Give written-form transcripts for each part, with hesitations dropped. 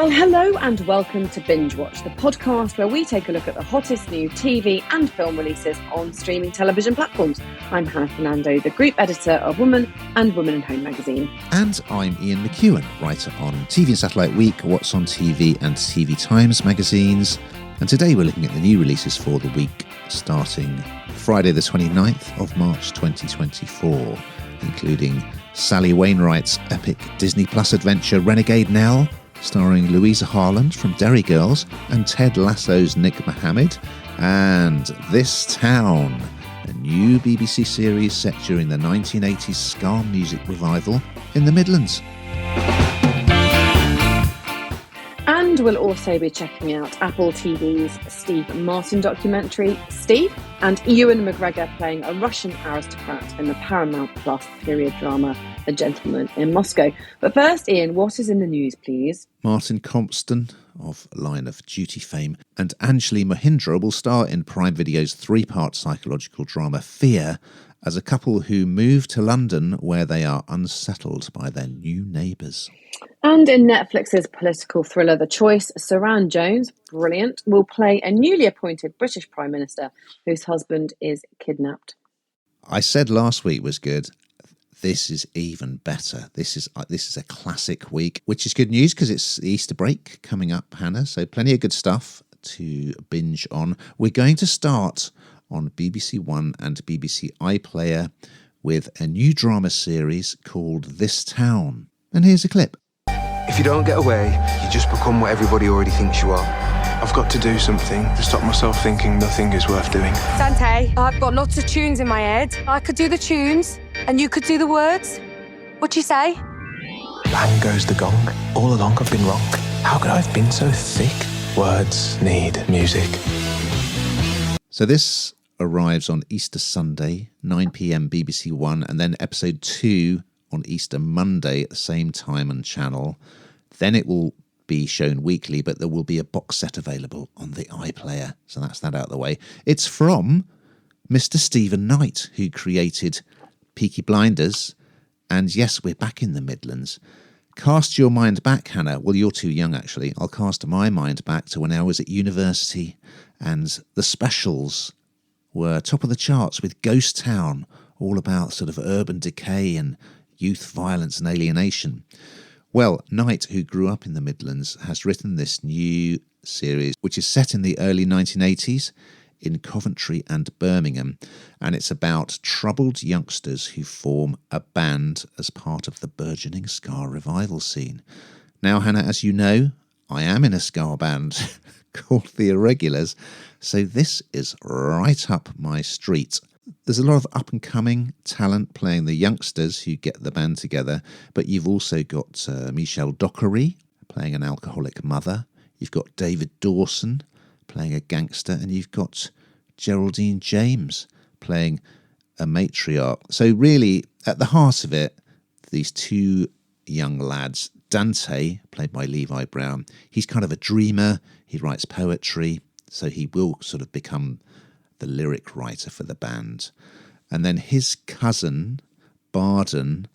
Well, hello and welcome to Bingewatch, the podcast where we take a look at the hottest new TV and film releases on streaming television platforms. I'm Hannah Fernando, the group editor of Woman and Woman and Home magazine. And I'm Ian McEwan, writer on TV and Satellite Week, What's on TV and TV Times magazines. And today we're looking at the new releases for the week, starting Friday the 29th of March 2024, including Sally Wainwright's epic Disney Plus adventure Renegade Nell, starring Louisa Harland from Derry Girls, and Ted Lasso's Nick Mohammed, and This Town, a new BBC series set during the 1980s ska music revival in the Midlands. And we'll also be checking out Apple TV's Steve Martin documentary, Steve, and Ewan McGregor playing a Russian aristocrat in the Paramount Plus period drama, A Gentleman in Moscow. But first, Ian, what is in the news, please? Martin Compston of Line of Duty fame and Anjali Mohindra will star in Prime Video's three-part psychological drama Fear as a couple who move to London where they are unsettled by their new neighbours. And in Netflix's political thriller The Choice, Saran Jones, brilliant, will play a newly appointed British Prime Minister whose husband is kidnapped. I said last week was good. This is even better. This is a classic week, which is good news because it's the Easter break coming up, Hannah. So plenty of good stuff to binge on. We're going to start on BBC One and BBC iPlayer with a new drama series called This Town. And here's a clip. If you don't get away, you just become what everybody already thinks you are. I've got to do something to stop myself thinking nothing is worth doing. Dante, I've got lots of tunes in my head. I could do the tunes, and you could do the words. What you say? Bang goes the gong. All along I've been wrong. How could I have been so thick? Words need music. So this arrives on Easter Sunday, 9 p.m. BBC One, and then episode 2 on Easter Monday at the same time and channel. Then it will be shown weekly, but there will be a box set available on the iPlayer. So that's that out of the way. It's from Mr. Stephen Knight, who created Peaky Blinders. And yes, we're back in the Midlands. Cast your mind back, Hannah. Well, you're too young, actually. I'll cast my mind back to when I was at university and the specials were top of the charts with Ghost Town, all about sort of urban decay and youth violence and alienation. Well, Knight, who grew up in the Midlands, has written this new series, which is set in the early 1980s in Coventry and Birmingham, and it's about troubled youngsters who form a band as part of the burgeoning ska revival scene. Now, Hannah, as you know, I am in a ska band called The Irregulars, so this is right up my street. There's a lot of up-and-coming talent playing the youngsters who get the band together, but you've also got Michelle Dockery playing an alcoholic mother. You've got David Dawson playing a gangster, and you've got Geraldine James playing a matriarch. So really, at the heart of it, these two young lads, Dante, played by Levi Brown, he's kind of a dreamer, he writes poetry, so he will sort of become the lyric writer for the band. And then his cousin, Barden,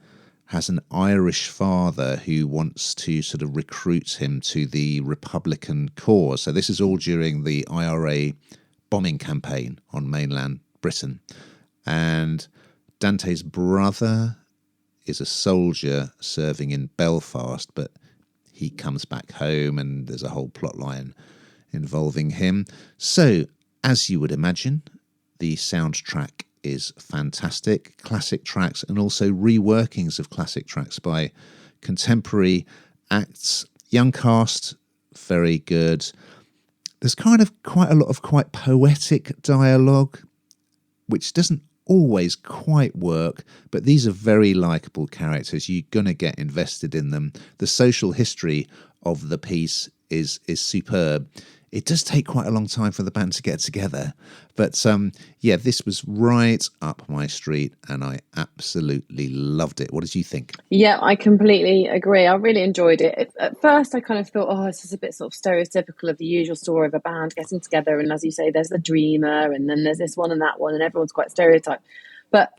has an Irish father who wants to sort of recruit him to the Republican cause. So this is all during the IRA bombing campaign on mainland Britain. And Dante's brother is a soldier serving in Belfast, but he comes back home and there's a whole plot line involving him. So, as you would imagine, the soundtrack is fantastic. Classic tracks and also reworkings of classic tracks by contemporary acts. Young cast, very good. There's kind of quite a lot of quite poetic dialogue, which doesn't always quite work, but these are very likeable characters. You're going to get invested in them. The social history of the piece is superb. It does take quite a long time for the band to get together. But this was right up my street and I absolutely loved it. What did you think? Yeah, I completely agree. I really enjoyed it. At first, I kind of thought, this is a bit sort of stereotypical of the usual story of a band getting together. And as you say, there's the dreamer and then there's this one and that one and everyone's quite stereotyped. But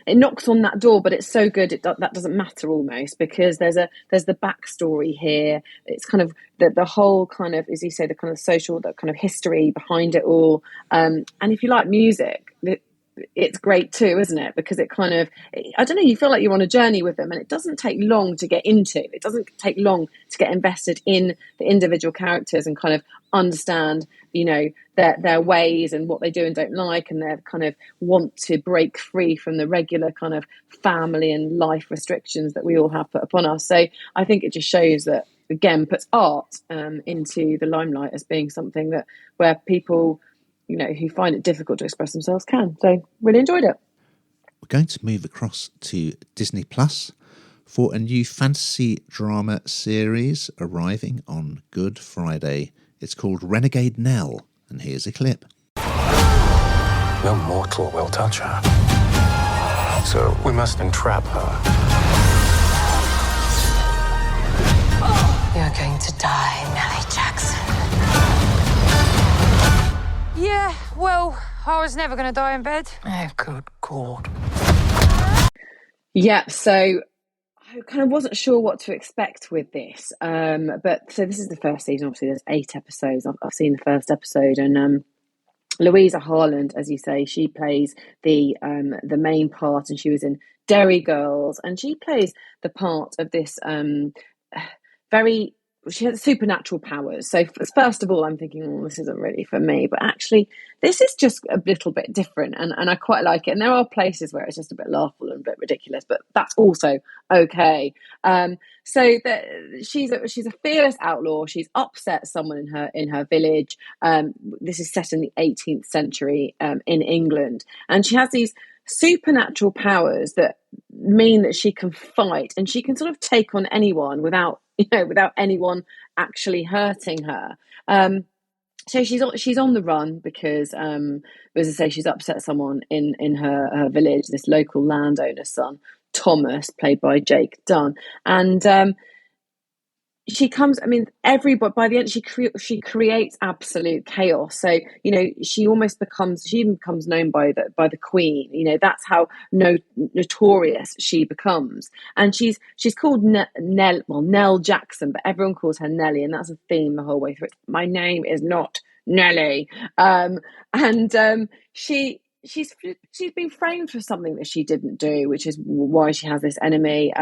it knocks on that door, but it's so good that doesn't matter almost, because there's the backstory here. It's kind of the whole kind of, as you say, the kind of social, the kind of history behind it all. And if you like music, it's great too, isn't it? Because it kind of, I don't know, you feel like you're on a journey with them, and it doesn't take long to get into. It doesn't take long to get invested in the individual characters and kind of understand, you know, their ways and what they do and don't like, and their kind of want to break free from the regular kind of family and life restrictions that we all have put upon us. So I think it just shows that, again, puts art into the limelight as being something that where people, you know, who find it difficult to express themselves can. So really enjoyed it. We're going to move across to Disney Plus for a new fantasy drama series arriving on Good Friday. It's called Renegade Nell, and here's a clip. No mortal will touch her. So we must entrap her. You're going to die, Nellie Jackson. Yeah, well, I was never going to die in bed. Oh, good God. Yeah, so I kind of wasn't sure what to expect with this. But so this is the first season. Obviously, there's 8 episodes. I've seen the first episode, and Louisa Harland, as you say, she plays the main part, and she was in Derry Girls, and she plays the part of this she has supernatural powers. So first of all, I'm thinking, oh, this isn't really for me, but actually this is just a little bit different, and I quite like it. And there are places where it's just a bit laughable and a bit ridiculous, but that's also okay. So she's a fearless outlaw. She's upset someone in her village. This is set in the 18th century in England, and she has these supernatural powers that mean that she can fight, and she can sort of take on anyone without anyone actually hurting her. So she's on the run because, as I say, she's upset someone in her village, this local landowner's son, Thomas, played by Jake Dunn, and she comes. I mean, everybody by the end, she creates absolute chaos. So she even becomes known by the Queen. That's how notorious she becomes. And she's called Nell Jackson, but everyone calls her Nellie, and that's a theme the whole way through. My name is not Nellie, she's been framed for something that she didn't do, which is why she has this enemy.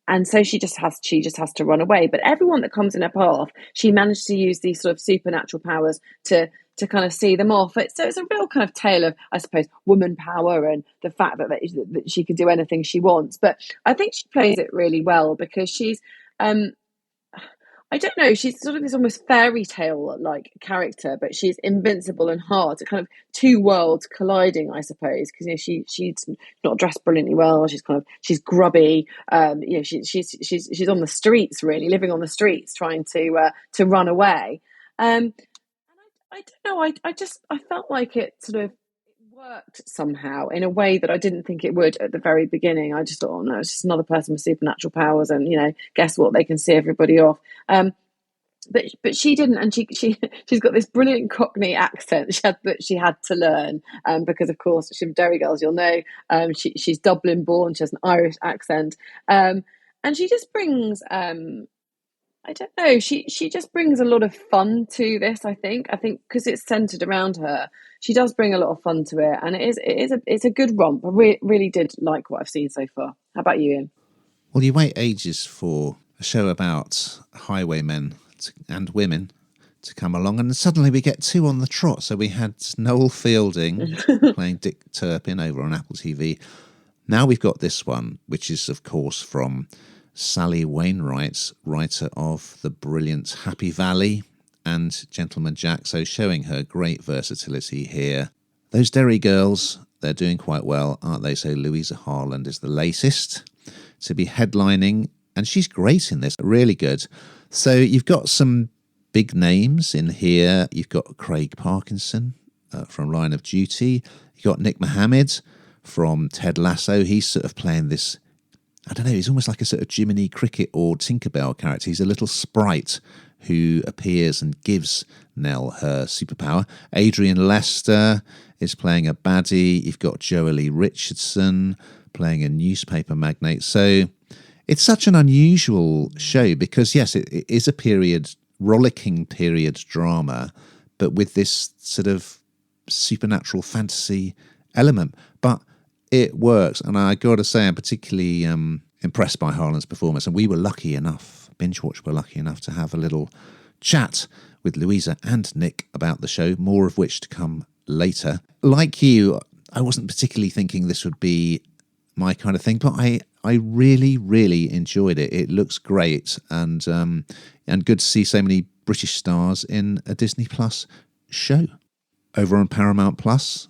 And so she just has to run away. But everyone that comes in her path, she managed to use these sort of supernatural powers to kind of see them off. So it's a real kind of tale of, I suppose, woman power and the fact that she can do anything she wants. But I think she plays it really well because she's, I don't know, she's sort of this almost fairy tale like character, but she's invincible and hard. It's kind of two worlds colliding, I suppose, because she's not dressed brilliantly well. She's grubby. She's on the streets, really living on the streets, trying to run away. And I don't know. I felt like it sort of worked somehow in a way that I didn't think it would at the very beginning. I just thought, oh no, it's just another person with supernatural powers, and guess what? They can see everybody off. But she didn't, and she's got this brilliant Cockney accent she had to learn because, of course, she's from Derry Girls. You'll know she's Dublin born. She has an Irish accent, and she just brings. I don't know. She just brings a lot of fun to this. I think because it's centered around her, she does bring a lot of fun to it, and it's a good romp. I really did like what I've seen so far. How about you, Ian? Well, you wait ages for a show about highwaymen and women to come along, and suddenly we get 2 on the trot. So we had Noel Fielding playing Dick Turpin over on Apple TV. Now we've got this one, which is, of course, from Sally Wainwright, writer of the brilliant Happy Valley and Gentleman Jack, so showing her great versatility here. Those Derry Girls, they're doing quite well, aren't they? So Louisa Harland is the latest to be headlining, and she's great in this, really good. So you've got some big names in here. You've got Craig Parkinson from Line of Duty. You've got Nick Mohammed from Ted Lasso. He's sort of playing this, I don't know, he's almost like a sort of Jiminy Cricket or Tinkerbell character. He's a little sprite who appears and gives Nell her superpower. Adrian Lester is playing a baddie. You've got Joely Richardson playing a newspaper magnate. So it's such an unusual show because, yes, it is a rollicking period drama, but with this sort of supernatural fantasy element. But it works, and I got to say, I'm particularly impressed by Harlan's performance. And we were lucky enough, Bingewatch were lucky enough to have a little chat with Louisa and Nick about the show, more of which to come later. Like you, I wasn't particularly thinking this would be my kind of thing, but I really, really enjoyed it. It looks great, and good to see so many British stars in a Disney Plus show. Over on Paramount Plus,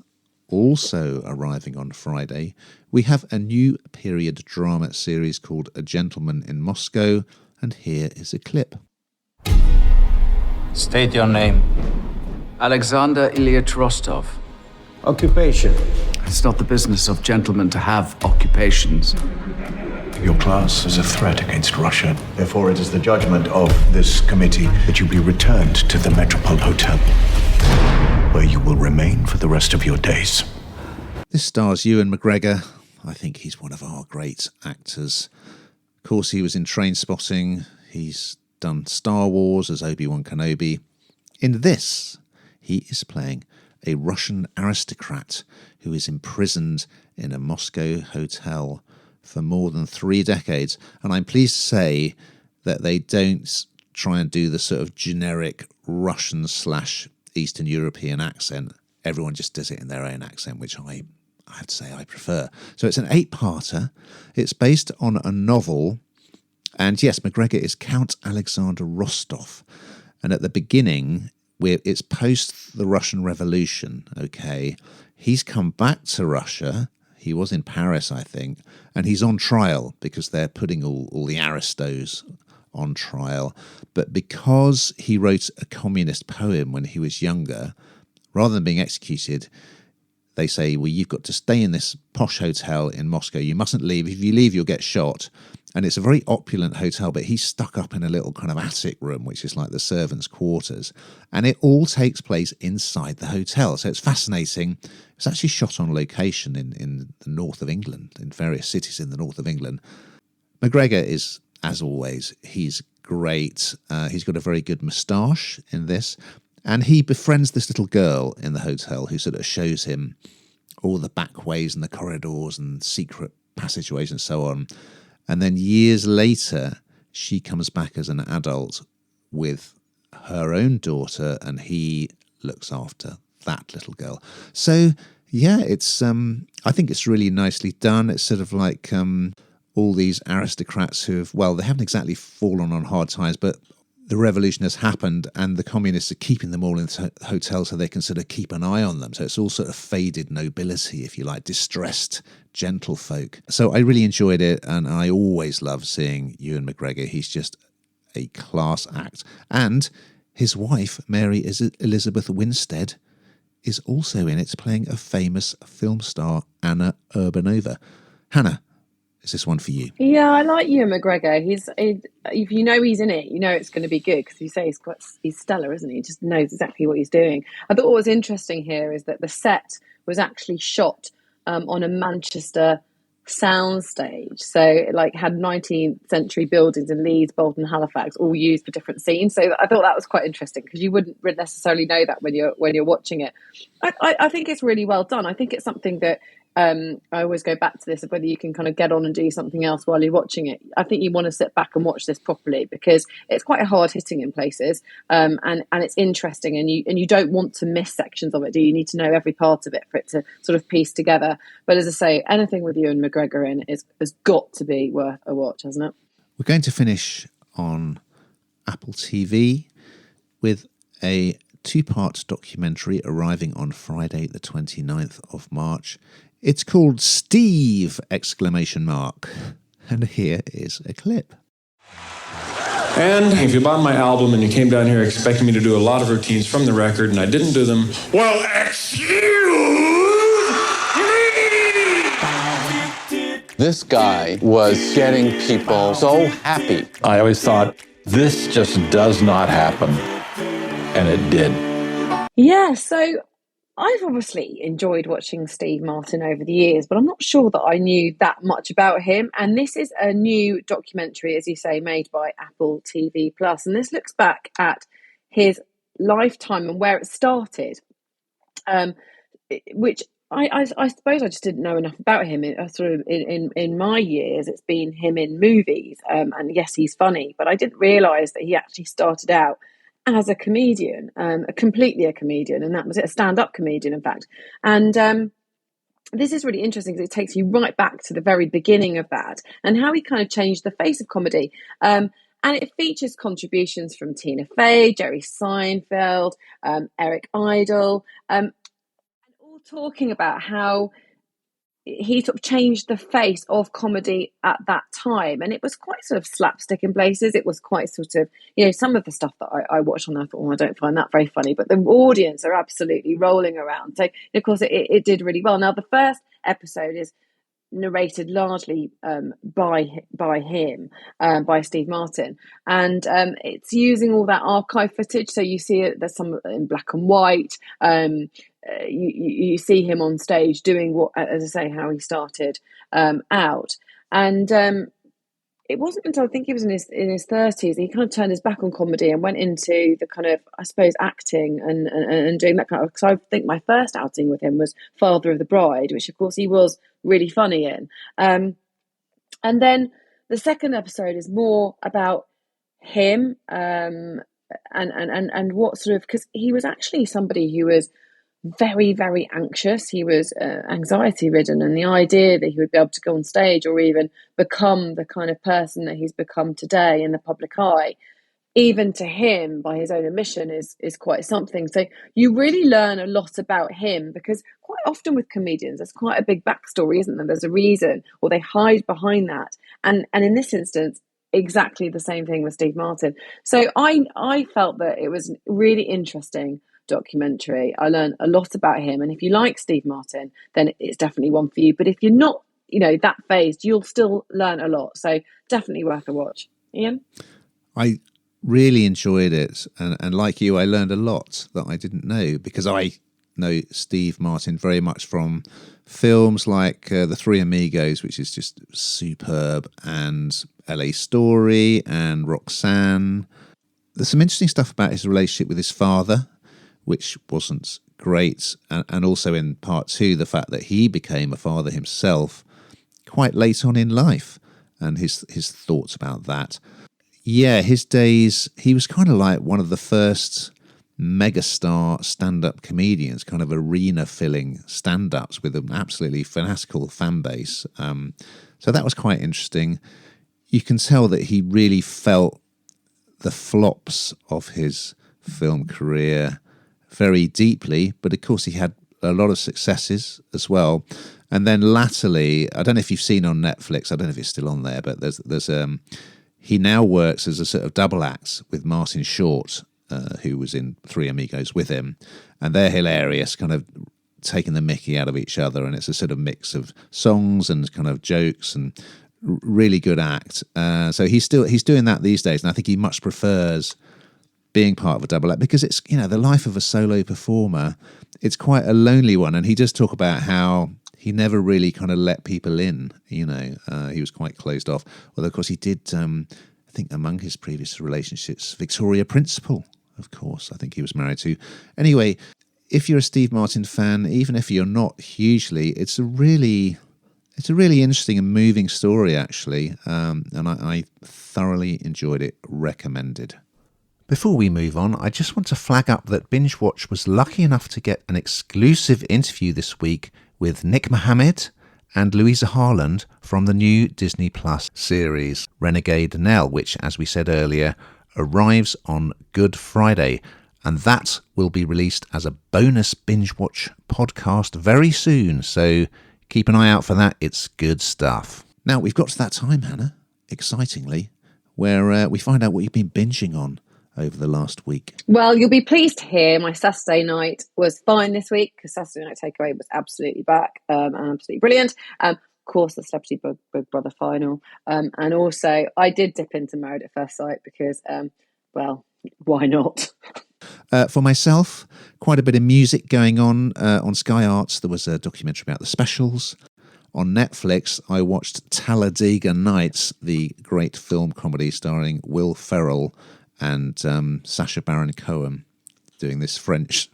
also arriving on Friday, we have a new period drama series called A Gentleman in Moscow, and here is a clip. State your name. Alexander Ilyich Rostov. Occupation. It's not the business of gentlemen to have occupations. Your class is a threat against Russia. Therefore, it is the judgment of this committee that you be returned to the Metropole Hotel, where you will remain for the rest of your days. This stars Ewan McGregor. I think he's one of our great actors. Of course, he was in Trainspotting. He's done Star Wars as Obi-Wan Kenobi. In this, he is playing a Russian aristocrat who is imprisoned in a Moscow hotel for more than 3 decades. And I'm pleased to say that they don't try and do the sort of generic Russian/Eastern European accent. Everyone just does it in their own accent, which I have to say I prefer. So it's an 8-parter. It's based on a novel. And yes, McGregor is Count Alexander Rostov. And at the beginning, it's post the Russian Revolution, okay? He's come back to Russia. He was in Paris, I think. And he's on trial because they're putting all the aristos on trial. But because he wrote a communist poem when he was younger, rather than being executed, they say, well, you've got to stay in this posh hotel in Moscow. You mustn't leave. If you leave, you'll get shot. And it's a very opulent hotel, but he's stuck up in a little kind of attic room, which is like the servants' quarters. And it all takes place inside the hotel. So it's fascinating. It's actually shot on location in the north of England, in various cities in the north of England. McGregor is, as always, he's great. He's got a very good moustache in this. And he befriends this little girl in the hotel who sort of shows him all the back ways and the corridors and secret passageways and so on. And then years later, she comes back as an adult with her own daughter, and he looks after that little girl. So, yeah, it's I think it's really nicely done. It's sort of like all these aristocrats who have, well, they haven't exactly fallen on hard times, but the revolution has happened and the communists are keeping them all in the hotel so they can sort of keep an eye on them. So it's all sort of faded nobility, if you like, distressed gentlefolk. So I really enjoyed it, and I always love seeing Ewan McGregor. He's just a class act. And his wife, Mary Elizabeth Winstead, is also in it, playing a famous film star, Anna Urbanova. Hannah, is this one for you? Yeah, I like Ewan McGregor. If you know he's in it, you know it's going to be good, because you say he's stellar, isn't he? He just knows exactly what he's doing. I thought what was interesting here is that the set was actually shot on a Manchester soundstage. So it had 19th century buildings in Leeds, Bolton, Halifax, all used for different scenes. So I thought that was quite interesting, because you wouldn't necessarily know that when you're watching it. I think it's really well done. I think it's something that I always go back to this, of whether you can kind of get on and do something else while you're watching it. I think you want to sit back and watch this properly, because it's quite hard hitting in places, and it's interesting, and you don't want to miss sections of it, do you? You need to know every part of it for it to sort of piece together. But as I say, anything with Ewan McGregor in has got to be worth a watch, hasn't it? We're going to finish on Apple TV with a 2-part documentary arriving on Friday the 29th of March. It's called Steve! And here is a clip. And if you bought my album and you came down here expecting me to do a lot of routines from the record and I didn't do them, well, excuse me! This guy was getting people so happy. I always thought, this just does not happen. And it did. Yeah, so I've obviously enjoyed watching Steve Martin over the years, but I'm not sure that I knew that much about him. And this is a new documentary, as you say, made by Apple TV Plus, and this looks back at his lifetime and where it started, which I suppose I just didn't know enough about him. In my years, it's been him in movies, and yes, he's funny, but I didn't realise that he actually started out as a comedian, completely a comedian, and that was it, a stand-up comedian, in fact. And this is really interesting because it takes you right back to the very beginning of that and how he kind of changed the face of comedy. And it features contributions from Tina Fey, Jerry Seinfeld, Eric Idle, all talking about how he sort of changed the face of comedy at that time. And it was quite sort of slapstick in places. It was quite sort of, some of the stuff that I watched on there, I thought, I don't find that very funny. But the audience are absolutely rolling around. So, of course, it did really well. Now, the first episode is narrated largely by him, by Steve Martin, and it's using all that archive footage. So you see it, there's some in black and white. You see him on stage doing what, as I say, how he started out, and it wasn't until I think he was in his 30s he kind of turned his back on comedy and went into the kind of, I suppose, acting and doing that kind of. Because I think my first outing with him was Father of the Bride, which of course he was really funny in. And then the second episode is more about him and what sort of, because he was actually somebody who was very, very anxious. He was anxiety ridden, and the idea that he would be able to go on stage or even become the kind of person that he's become today in the public eye, even to him by his own admission, is quite something. So you really learn a lot about him, because quite often with comedians there's quite a big backstory, isn't there? There's a reason, or they hide behind that, and in this instance exactly the same thing with Steve Martin. So I felt that it was really interesting documentary. I learned a lot about him, and if you like Steve Martin, then it's definitely one for you. But if you're not, that phased, you'll still learn a lot. So definitely worth a watch. Ian? I really enjoyed it, and like you, I learned a lot that I didn't know, because I know Steve Martin very much from films like The Three Amigos, which is just superb, and LA Story and Roxanne. There's some interesting stuff about his relationship with his father, which wasn't great, and also in part two, the fact that he became a father himself quite late on in life, and his thoughts about that. Yeah, his days, he was kind of like one of the first megastar stand-up comedians, kind of arena-filling stand-ups with an absolutely fanatical fan base. So that was quite interesting. You can tell that he really felt the flops of his film career very deeply, but of course he had a lot of successes as well. And then latterly, I don't know if you've seen on Netflix, I don't know if it's still on there, but there's he now works as a sort of double act with Martin Short, who was in Three Amigos with him, and they're hilarious, kind of taking the mickey out of each other, and it's a sort of mix of songs and kind of jokes, and really good act. So he's doing that these days, and I think he much prefers being part of a double act, because it's, the life of a solo performer, it's quite a lonely one. And he does talk about how he never really kind of let people in, he was quite closed off. Although, of course, he did, I think among his previous relationships, Victoria Principal, of course, I think he was married to. Anyway, if you're a Steve Martin fan, even if you're not hugely, it's a really interesting and moving story, actually. And I thoroughly enjoyed it. Recommended. Before we move on, I just want to flag up that Bingewatch was lucky enough to get an exclusive interview this week with Nick Mohammed and Louisa Harland from the new Disney Plus series Renegade Nell, which, as we said earlier, arrives on Good Friday. And that will be released as a bonus Bingewatch podcast very soon. So keep an eye out for that. It's good stuff. Now, we've got to that time, Hannah, excitingly, where we find out what you've been binging on over the last week. Well, you'll be pleased to hear my Saturday night was fine this week, because Saturday Night Takeaway was absolutely back and absolutely brilliant. Of course, the Celebrity Big Brother final. And also, I did dip into Married at First Sight because, well, why not? For myself, quite a bit of music going on Sky Arts. There was a documentary about the specials. On Netflix, I watched Talladega Nights, the great film comedy starring Will Ferrell and Sacha Baron Cohen, doing this French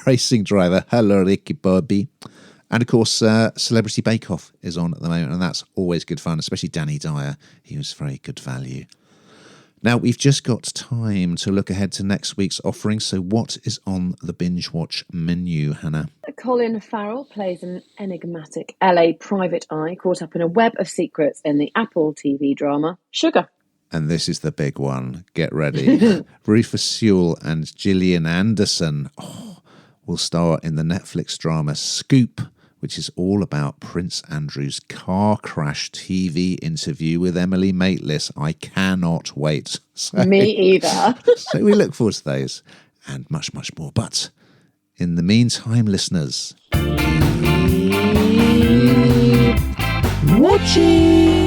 racing driver. Hello, Ricky Bobby. And of course, Celebrity Bake Off is on at the moment, and that's always good fun, especially Danny Dyer. He was very good value. Now, we've just got time to look ahead to next week's offering. So what is on the Binge Watch menu, Hannah? Colin Farrell plays an enigmatic LA private eye caught up in a web of secrets in the Apple TV drama Sugar. And this is the big one. Get ready. Rufus Sewell and Gillian Anderson will star in the Netflix drama Scoop, which is all about Prince Andrew's car crash TV interview with Emily Maitlis. I cannot wait. Me either. So we look forward to those and much, much more. But in the meantime, listeners, keep watching.